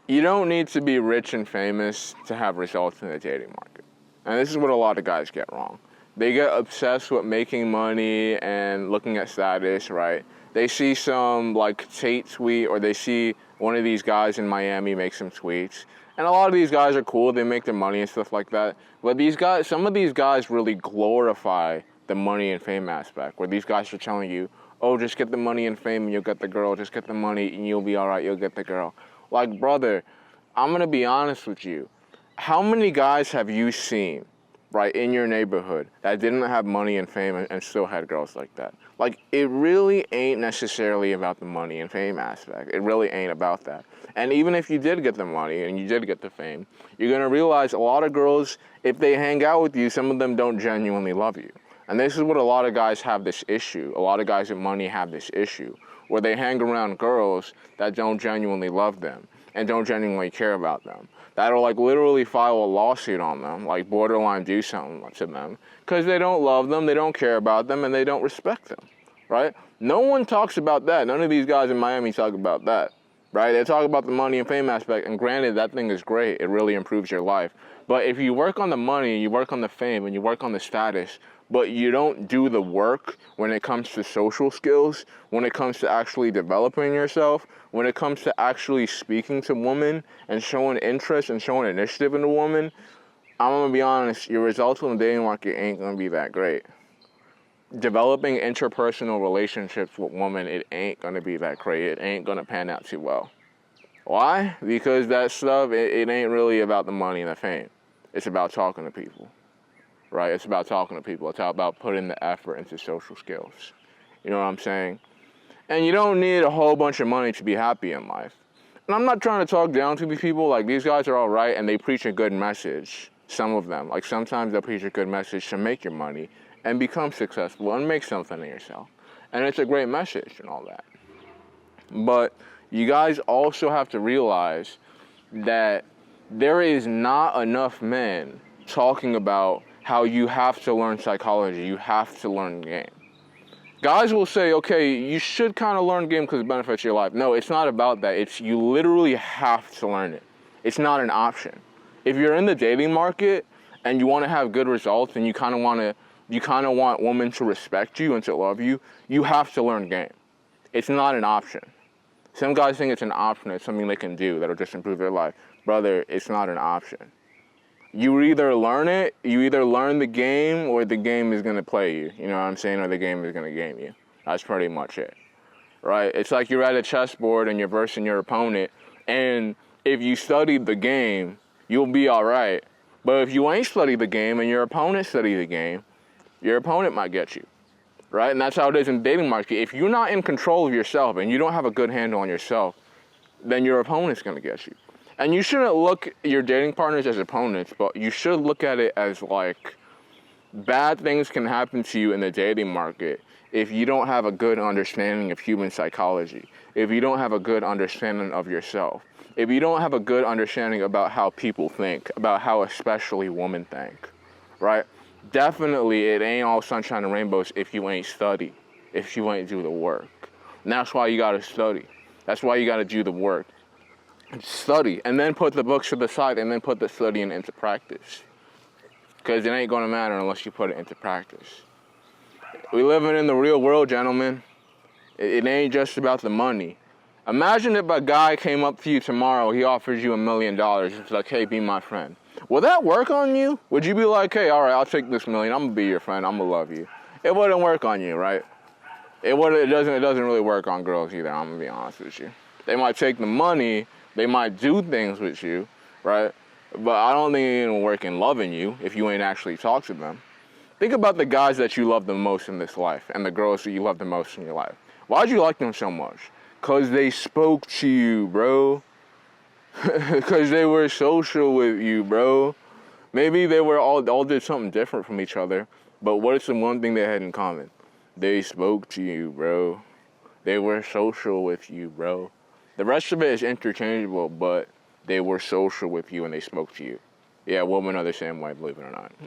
You don't need to be rich and famous to have results in the dating market. And this is what a lot of guys get wrong. They get obsessed with making money and looking at status, right? They see some like Tate tweet, or they see one of these guys in Miami make some tweets. And a lot of these guys are cool, they make their money and stuff like that. But these guys, some of these guys really glorify the money and fame aspect, where these guys are telling you, oh, just get the money and fame and you'll get the girl, just get the money and you'll be all right, you'll get the girl. Like, brother, I'm gonna be honest with you. How many guys have you seen, right, in your neighborhood that didn't have money and fame and still had girls like that? Like, it really ain't necessarily about the money and fame aspect. It really ain't about that. And even if you did get the money and you did get the fame, you're gonna realize a lot of girls, if they hang out with you, some of them don't genuinely love you. And this is what a lot of guys have this issue. A lot of guys with money have this issue, where they hang around girls that don't genuinely love them and don't genuinely care about them. That'll like literally file a lawsuit on them, like borderline do something to them, because they don't love them, they don't care about them, and they don't respect them, right? No one talks about that. None of these guys in Miami talk about that, right? They talk about the money and fame aspect, and granted, that thing is great. It really improves your life. But if you work on the money, you work on the fame, and you work on the status, but you don't do the work when it comes to social skills, when it comes to actually developing yourself, when it comes to actually speaking to women and showing interest and showing initiative in a woman, I'm gonna be honest, your results in the dating market ain't gonna be that great. Developing interpersonal relationships with women, it ain't gonna be that great. It ain't gonna pan out too well. Why? Because that stuff, it ain't really about the money and the fame. It's about talking to people. Right? It's about talking to people. It's about putting the effort into social skills. You know what I'm saying? And you don't need a whole bunch of money to be happy in life. And I'm not trying to talk down to these people. Like, these guys are all right, and they preach a good message. Some of them. Like, sometimes they'll preach a good message to make your money and become successful and make something of yourself. And it's a great message and all that. But you guys also have to realize that there is not enough men talking about how you have to learn psychology, you have to learn the game. Guys will say, okay, you should kind of learn the game because it benefits your life. No, it's not about that. It's you literally have to learn it. It's not an option. If you're in the dating market and you want to have good results and you kind of want women to respect you and to love you, you have to learn the game. It's not an option. Some guys think it's an option, it's something they can do that'll just improve their life. Brother, it's not an option. You either learn it, you either learn the game, or the game is gonna play you. You know what I'm saying? Or the game is gonna game you. That's pretty much it, right? It's like you're at a chessboard and you're versing your opponent, and if you studied the game, you'll be all right. But if you ain't studied the game and your opponent studied the game, your opponent might get you, right? And that's how it is in the dating market. If you're not in control of yourself and you don't have a good handle on yourself, then your opponent's gonna get you. And you shouldn't look at your dating partners as opponents, but you should look at it as like bad things can happen to you in the dating market if you don't have a good understanding of human psychology, if you don't have a good understanding of yourself, if you don't have a good understanding about how people think, about how especially women think, right? Definitely it ain't all sunshine and rainbows if you ain't study, if you ain't do the work. And that's why you gotta study. That's why you gotta do the work. Study, and then put the books to the side, and then put the studying into practice. Because it ain't gonna matter unless you put it into practice. We living in the real world, gentlemen. It ain't just about the money. Imagine if a guy came up to you tomorrow, he offers you $1 million. It's like, hey, be my friend. Will that work on you? Would you be like, hey, all right, I'll take this $1 million. I'm gonna be your friend. I'm gonna love you. It wouldn't work on you, right? It doesn't really work on girls either. I'm gonna be honest with you. They might take the money. They might do things with you, right? But I don't think it's gonna work in loving you if you ain't actually talked to them. Think about the guys that you love the most in this life and the girls that you love the most in your life. Why'd you like them so much? Because they spoke to you, bro. Because they were social with you, bro. Maybe they were all did something different from each other, but what is the one thing they had in common? They spoke to you, bro. They were social with you, bro. The rest of it is interchangeable, but they were social with you and they spoke to you. Yeah, women are the same way, believe it or not.